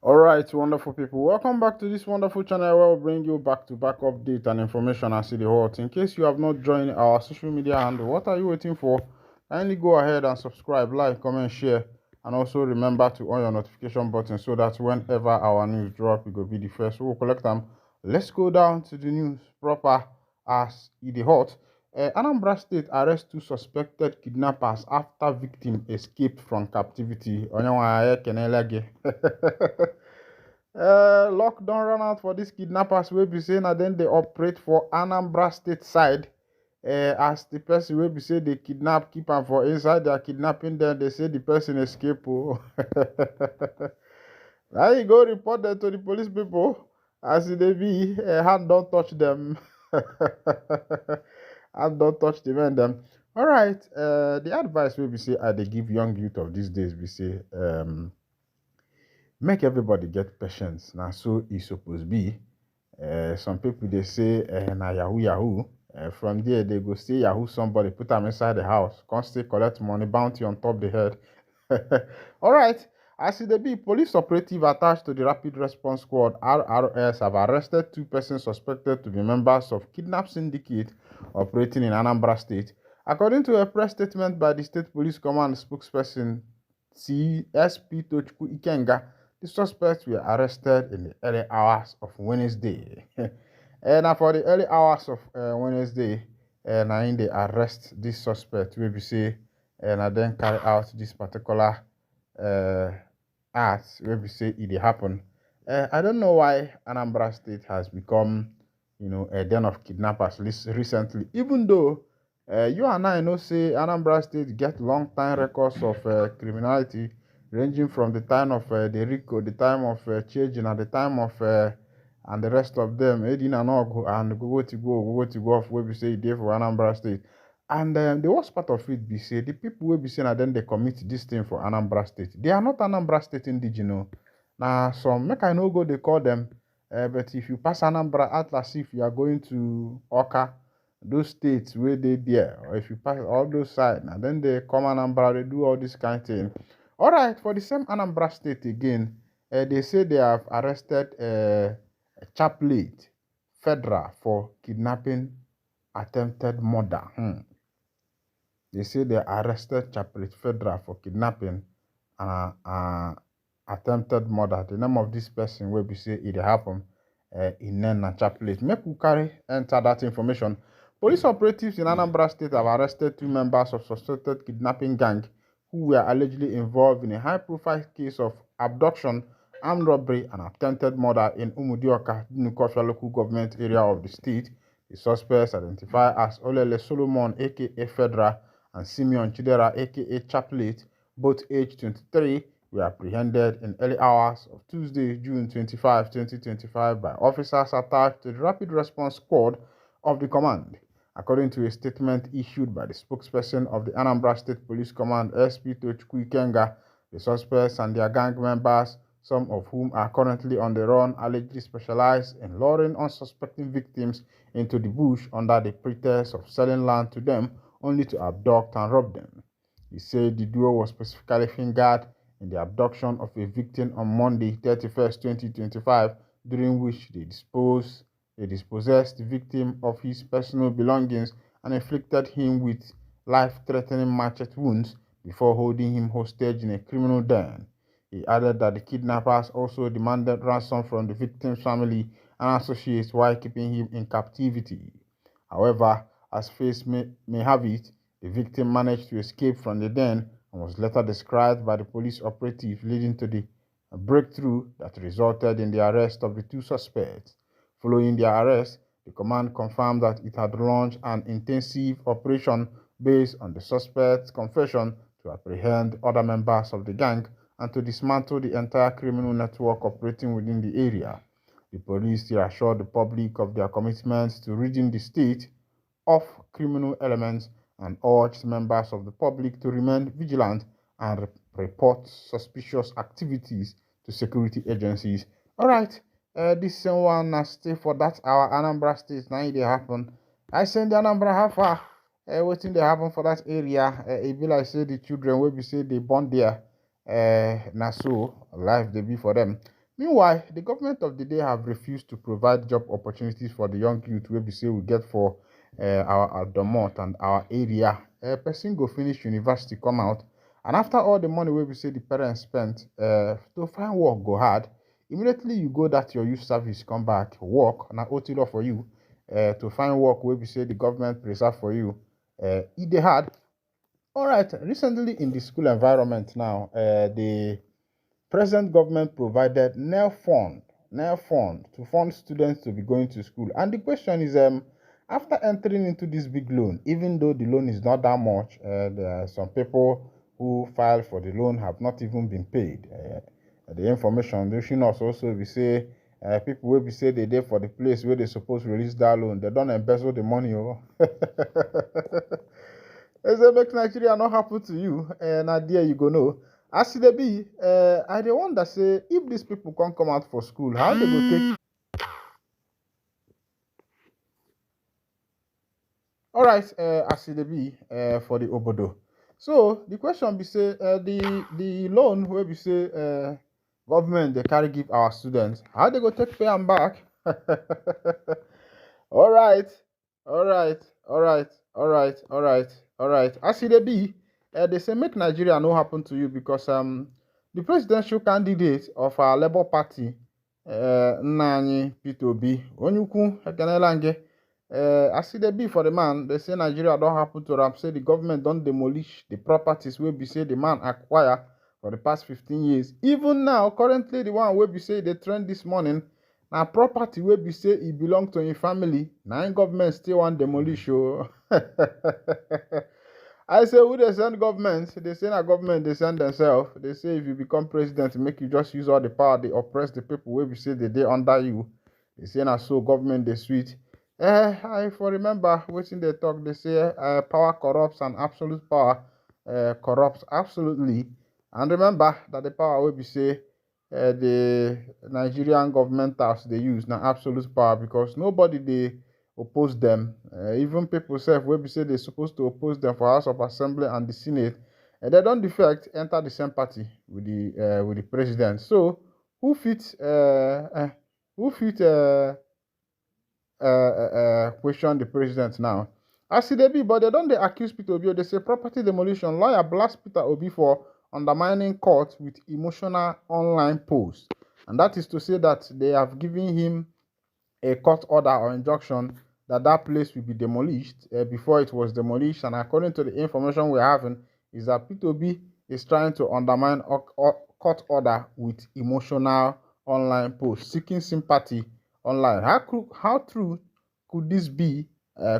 All right, wonderful people. Welcome back to this wonderful channel where we bring you back-to-back update and information as the hot. In case you have not joined our social media handle, what are you waiting for? Kindly go ahead and subscribe, like, comment, share, and also remember to on your notification button so that whenever our news drop, you will be the first. We will collect them. Let's go down to the news proper as the hot. Anambra State arrests two suspected kidnappers after victim escaped from captivity. Onyenwe Kenelege. Lockdown run out for these kidnappers wey be say na dem dey operate for Anambra State side. As the person wey be say dey kidnap keep am for inside their kidnapping dem, dey say the person escape o. Na you go report dem to the police people as e dey be. Hand don touch dem. Hand don touch the men dem. Alright, the advice wey be say I dey give young youth of these days be say make everybody get patience. Now, so e suppose be. Some people they say na yahoo yahoo. From there they go say yahoo somebody, put them inside the house, constantly collect money, bounty on top the head. All right. As it be, police operative attached to the Rapid Response Squad (RRS) have arrested two persons suspected to be members of kidnap syndicate operating in Anambra State. According to a press statement by the State Police Command spokesperson CSP Tochku Ikenga, the suspects were arrested in the early hours of Wednesday. And for the early hours of Wednesday, and in the arrest this suspect, we be say, and I then carry out this particular act, where we say it happened. I don't know why Anambra State has become, a den of kidnappers recently, even though you and I know say Anambra State get long time records of criminality, ranging from the time of the Rico, the time of Chejin, and the time of and the rest of them, Edin and Og, and go to go off where we say they for Anambra State. And the worst part of it be say the people will be saying that then they commit this thing for Anambra State. They are not Anambra State indigenous. Now some make I no go they call them, but if you pass Anambra Atlas, if you are going to Oka, those states where they there, or if you pass all those sides, and then they come Anambra, they do all this kind of thing. All right, for the same Anambra State again, they say they have arrested a chaplain federal for kidnapping attempted murder. They say they arrested chaplain federal for kidnapping and attempted murder. The name of this person will be say it happened in Nena chaplain. Make we carry enter that information. Police operatives in Anambra State have arrested two members of suspected kidnapping gang who were allegedly involved in a high-profile case of abduction, armed robbery, and attempted murder in Umudioka, Nukofia local government area of the state. The suspects, identified as Olele Solomon, aka Fedra, and Simeon Chidera, aka Chaplet, both aged 23, were apprehended in early hours of Tuesday, June 25, 2025, by officers attached to the Rapid Response Squad of the command. According to a statement issued by the spokesperson of the Anambra State Police Command, SP Tochukwu Ikenga, the suspects and their gang members, some of whom are currently on the run, allegedly specialize in luring unsuspecting victims into the bush under the pretext of selling land to them, only to abduct and rob them. He said the duo was specifically fingered in the abduction of a victim on Monday, 31st, 2025, during which they dispossessed the victim of his personal belongings and inflicted him with life-threatening machete wounds before holding him hostage in a criminal den. He added that the kidnappers also demanded ransom from the victim's family and associates while keeping him in captivity. However, as fate may have it, the victim managed to escape from the den and was later described by the police operative, leading to the breakthrough that resulted in the arrest of the two suspects. Following their arrest, the command confirmed that it had launched an intensive operation based on the suspect's confession to apprehend other members of the gang and to dismantle the entire criminal network operating within the area. The police assured the public of their commitment to ridding the state of criminal elements and urged members of the public to remain vigilant and report suspicious activities to security agencies. All right. This same one stay for that our Anambra State. Now they happen. I send the Anambra how far. Waiting they happen for that area. It be like say the children will be say they born there. Na so life they be for them. Meanwhile, the government of the day have refused to provide job opportunities for the young youth wey be say we get for our domot and our area. Person go finish university, come out, and after all the money wey be say the parents spent to find work go hard. Immediately you go that your youth service come back work na OT law for you to find work wey be say the government preserve for you. E dey hard. All right, recently in the school environment now, the present government provided nail fund to fund students to be going to school. And the question is, after entering into this big loan, even though the loan is not that much, there are some people who filed for the loan have not even been paid. The information reaching us also we say people will be say they dey for the place where they supposed to release that loan. They don't embezzle the money. Oh. As say make Nigeria not happen to you, and there you go know. As it be, I dey wonder say if these people can't come out for school, how they go take. All right, as it be for the obodo. So the question be say the loan where we say government they carry give our students, how they go take pay them back? All right, all right, all right, all right, all right, all right. As it be, they say make Nigeria no happen to you because the presidential candidate of our Labour Party, Nani Peter Obi, Onyukwu Ekenelange, as it be for the man, they say Nigeria don't happen to am. Say the government don't demolish the properties where be say the man acquire for the past 15 years. Even now, currently the one where be say they trend this morning. Na property wey be say e belong to im family, na im government still wan demolish o. I say who dey send government? They say na government dey send themselves. They say if you become president, make you just use all the power, dey oppress the people wey be say they dey under you. They say na so government dey sweet. I for remember wetin they talk. They say power corrupts and absolute power corrupts absolutely. And remember that the power wey be say the Nigerian government tax they use now absolute power because nobody they oppose them. Even people self will be say they're supposed to oppose them for House of Assembly and the Senate, and they don't defect enter the same party with the president. So who fits question the president now? As it be, but they don't they accuse Peter Obi. They say property demolition. Lawyer blast Peter Obi for undermining court with emotional online posts, and that is to say that they have given him a court order or injunction that that place will be demolished before it was demolished. And according to the information we're having, is that Peter Obi is trying to undermine court order with emotional online posts, seeking sympathy online. How true could this be?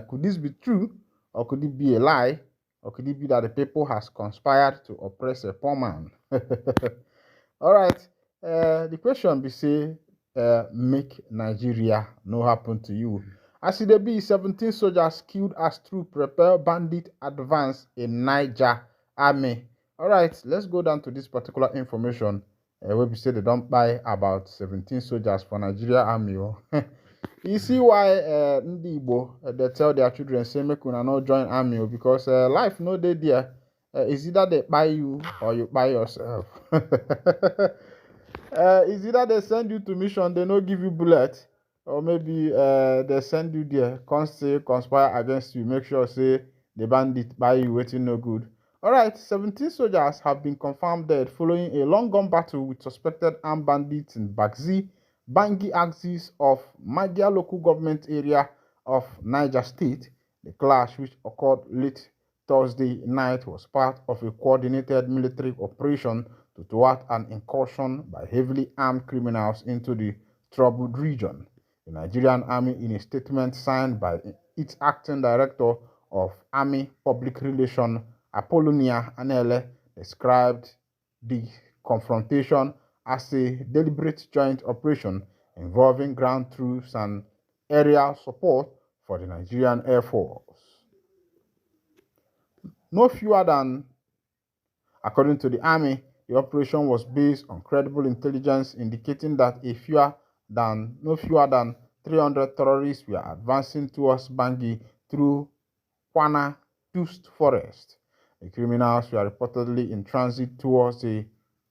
Could this be true, or could it be a lie, or could it be that the people has conspired to oppress a poor man? All right. The question be say, make Nigeria no happen to you. As it be, 17 soldiers killed as troop repel bandit advance in Niger army. All right, let's go down to this particular information. Where we say they don't buy about 17 soldiers for Nigeria army. Oh. You see why Ndi Igbo they tell their children say make una not join army because life no dey there. Is either they buy you or you buy yourself. Is either they send you to mission, they no give you bullet, or maybe they send you there, conspire against you, make sure say the bandit buy you waiting no good. All right, 17 soldiers have been confirmed dead following a long-gun battle with suspected armed bandits in Bagzi, Bangi axis of Magia local government area of Niger State. The clash, which occurred late Thursday night, was part of a coordinated military operation to thwart an incursion by heavily armed criminals into the troubled region. The Nigerian Army, in a statement signed by its acting director of Army Public Relations, Apollonia Anele, described the confrontation as a deliberate joint operation involving ground troops and aerial support for the Nigerian Air Force. No fewer than, according to the Army, the operation was based on credible intelligence indicating that no fewer than 300 terrorists were advancing towards Bangi through Kwana Dust Forest. The criminals were reportedly in transit towards the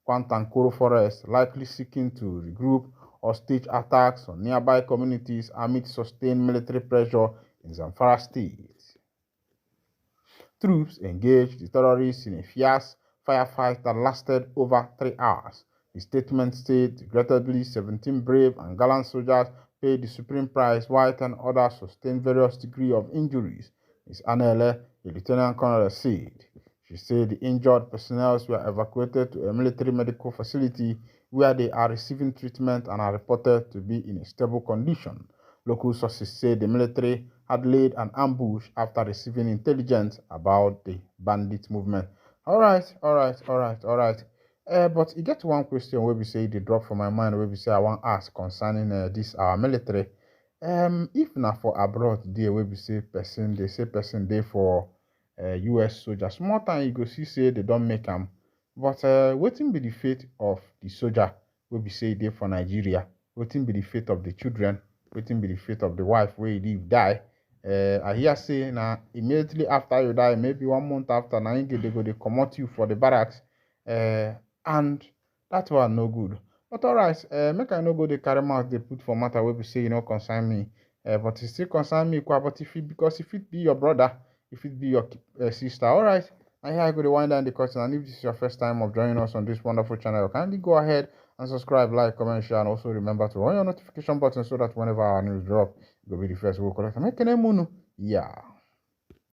Kwantankoro forest, likely seeking to regroup or stage attacks on nearby communities amid sustained military pressure in Zamfara state. Troops engaged the terrorists in a fierce firefight that lasted over 3 hours. The statement said, regrettably, 17 brave and gallant soldiers paid the supreme price, while 10 others sustained various degrees of injuries. Ms. Anele, the lieutenant colonel, said. She said the injured personnel were evacuated to a military medical facility where they are receiving treatment and are reported to be in a stable condition. Local sources say the military had laid an ambush after receiving intelligence about the bandit movement. All right. But you get one question where we say they drop for my mind where we say I want to ask concerning this our military. If not for abroad there where we say person they say person there for US soldiers. Small time you go see say they don't make them. But waiting be the fate of the soldier where we say they for Nigeria. Waiting be the fate of the children. Waiting be the fate of the wife where you live die. I hear say now immediately after you die, maybe 1 month after, now they go they comot you for the barracks, and that one no good. But alright, make I no go the carry mouth they put for matter where we say concern me, but it still concern me but if it because if it be your brother, if it be your sister, alright. And here I go to wind down the curtain. And if this is your first time of joining us on this wonderful channel, kindly go ahead and subscribe, like, comment, share, and also remember to on your notification button so that whenever our news drop, you'll be the first to collect. Yeah.